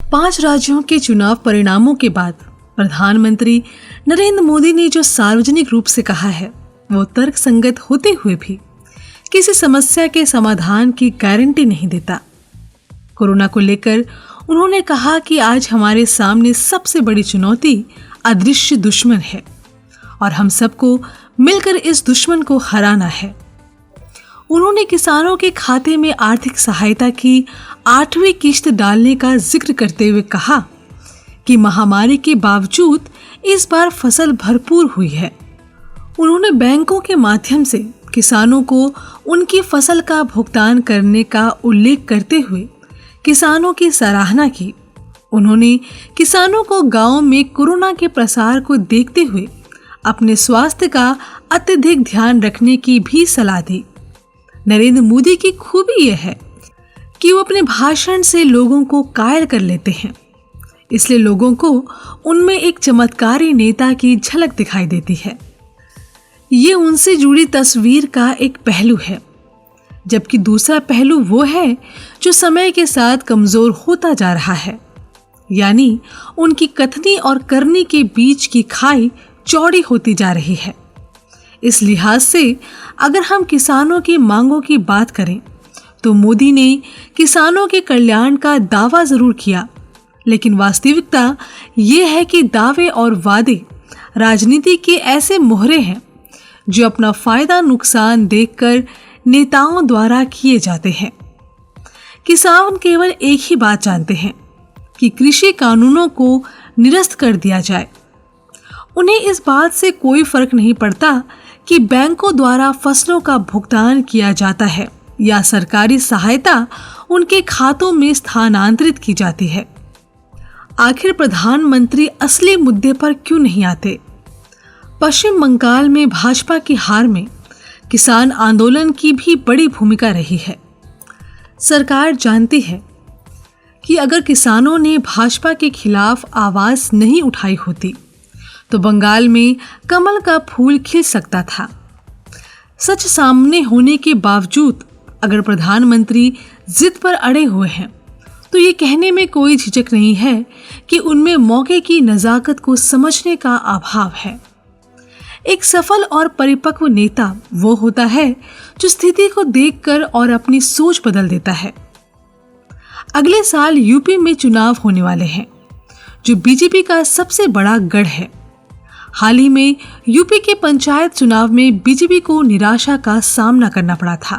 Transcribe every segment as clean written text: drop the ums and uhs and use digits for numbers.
5 राज्यों के चुनाव परिणामों के बाद प्रधानमंत्री नरेंद्र मोदी ने जो सार्वजनिक रूप से कहा है वो तर्कसंगत होते हुए भी किसी समस्या के समाधान की गारंटी नहीं देता। कोरोना को लेकर उन्होंने कहा कि आज हमारे सामने सबसे बड़ी चुनौती अदृश्य दुश्मन है और हम सबको मिलकर इस दुश्मन को हराना है। उन्होंने किसानों के खाते में आर्थिक सहायता की 8वीं किश्त डालने का जिक्र करते हुए कहा कि महामारी के बावजूद इस बार फसल भरपूर हुई है। उन्होंने बैंकों के माध्यम से किसानों को उनकी फसल का भुगतान करने का उल्लेख करते हुए किसानों की सराहना की। उन्होंने किसानों को गांव में कोरोना के प्रसार को देखते हुए अपने स्वास्थ्य का अत्यधिक ध्यान रखने की भी सलाह दी। नरेंद्र मोदी की खूबी यह है कि वो अपने भाषण से लोगों को कायल कर लेते हैं, इसलिए लोगों को उनमें एक चमत्कारी नेता की झलक दिखाई देती है। ये उनसे जुड़ी तस्वीर का एक पहलू है, जबकि दूसरा पहलू वो है जो समय के साथ कमजोर होता जा रहा है, यानी उनकी कथनी और करनी के बीच की खाई चौड़ी होती जा रही है। इस लिहाज से अगर हम किसानों की मांगों की बात करें तो मोदी ने किसानों के कल्याण का दावा जरूर किया, लेकिन वास्तविकता ये है कि दावे और वादे राजनीति के ऐसे मोहरे हैं जो अपना फायदा नुकसान देखकर नेताओं द्वारा किए जाते हैं। किसान केवल एक ही बात जानते हैं कि कृषि कानूनों को निरस्त कर दिया जाए। उन्हें इस बात से कोई फर्क नहीं पड़ता कि बैंकों द्वारा फसलों का भुगतान किया जाता है या सरकारी सहायता उनके खातों में स्थानांतरित की जाती है। आखिर प्रधानमंत्री असली मुद्दे पर क्यों नहीं आते? पश्चिम बंगाल में भाजपा की हार में किसान आंदोलन की भी बड़ी भूमिका रही है। सरकार जानती है कि अगर किसानों ने भाजपा के खिलाफ आवाज नहीं उठाई होती तो बंगाल में कमल का फूल खिल सकता था। सच सामने होने के बावजूद अगर प्रधानमंत्री जिद पर अड़े हुए हैं तो ये कहने में कोई झिझक नहीं है कि उनमें मौके की नजाकत को समझने का अभाव है। एक सफल और परिपक्व नेता वो होता है जो स्थिति को देखकर और अपनी सोच बदल देता है। अगले साल यूपी में चुनाव होने वाले हैं, जो बीजेपी का सबसे बड़ा गढ़ है। हाल ही में यूपी के पंचायत चुनाव में बीजेपी को निराशा का सामना करना पड़ा था,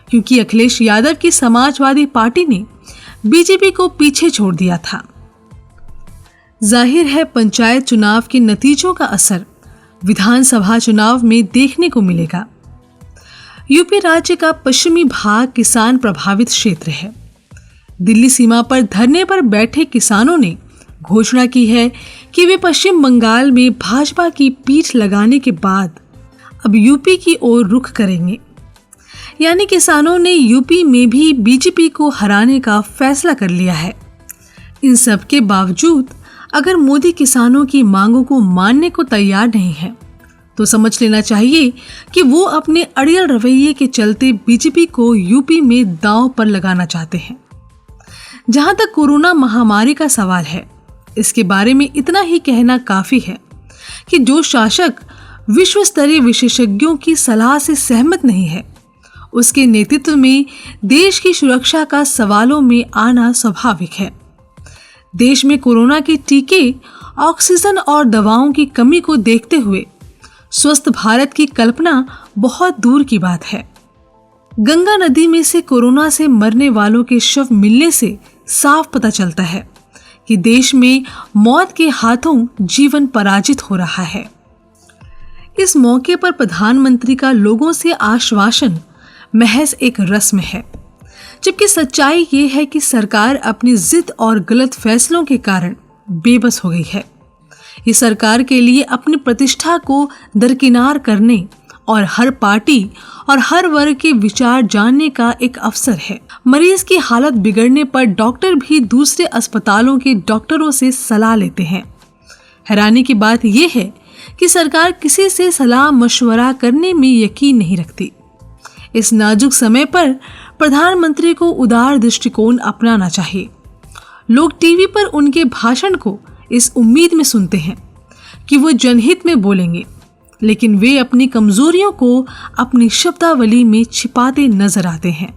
क्योंकि अखिलेश यादव की समाजवादी पार्टी ने बीजेपी को पीछे छोड़ दिया था। जाहिर है पंचायत चुनाव के नतीजों का असर विधानसभा चुनाव में देखने को मिलेगा। यूपी राज्य का पश्चिमी भाग किसान प्रभावित क्षेत्र है। दिल्ली सीमा पर धरने पर बैठे किसानों ने घोषणा की है कि वे पश्चिम बंगाल में भाजपा की पीठ लगाने के बाद अब यूपी की ओर रुख करेंगे। यानी किसानों ने यूपी में भी बीजेपी को हराने का फैसला कर लिया है। इन सब के बावजूद अगर मोदी किसानों की मांगों को मानने को तैयार नहीं है तो समझ लेना चाहिए कि वो अपने अड़ियल रवैये के चलते बीजेपी को यूपी में दांव पर लगाना चाहते हैं। जहां तक कोरोना महामारी का सवाल है, इसके बारे में इतना ही कहना काफी है कि जो शासक विश्व स्तरीय विशेषज्ञों की सलाह से सहमत नहीं है, उसके नेतृत्व में देश की सुरक्षा का सवालों में आना स्वाभाविक है। देश में कोरोना के टीके, ऑक्सीजन और दवाओं की कमी को देखते हुए स्वस्थ भारत की कल्पना बहुत दूर की बात है। गंगा नदी में से कोरोना से मरने वालों के शव मिलने से साफ पता चलता है कि देश में मौत के हाथों जीवन पराजित हो रहा है। इस मौके पर प्रधानमंत्री का लोगों से आश्वासन महज एक रस्म है, जबकि सच्चाई ये है कि सरकार अपनी जिद और गलत फैसलों के कारण बेबस हो गई है। ये सरकार के लिए अपनी प्रतिष्ठा को दरकिनार करने और हर पार्टी और हर वर्ग के विचार जानने का एक अवसर है। मरीज की हालत बिगड़ने पर डॉक्टर भी दूसरे अस्पतालों के डॉक्टरों से सलाह लेते हैं। हैरानी की बात यह है कि सरकार किसी से सलाह मशवरा करने में यकीन नहीं रखती। इस नाजुक समय पर प्रधानमंत्री को उदार दृष्टिकोण अपनाना चाहिए। लोग टीवी पर उनके भाषण को इस उम्मीद में सुनते हैं कि वो जनहित में बोलेंगे, लेकिन वे अपनी कमजोरियों को अपनी शब्दावली में छिपाते नजर आते हैं।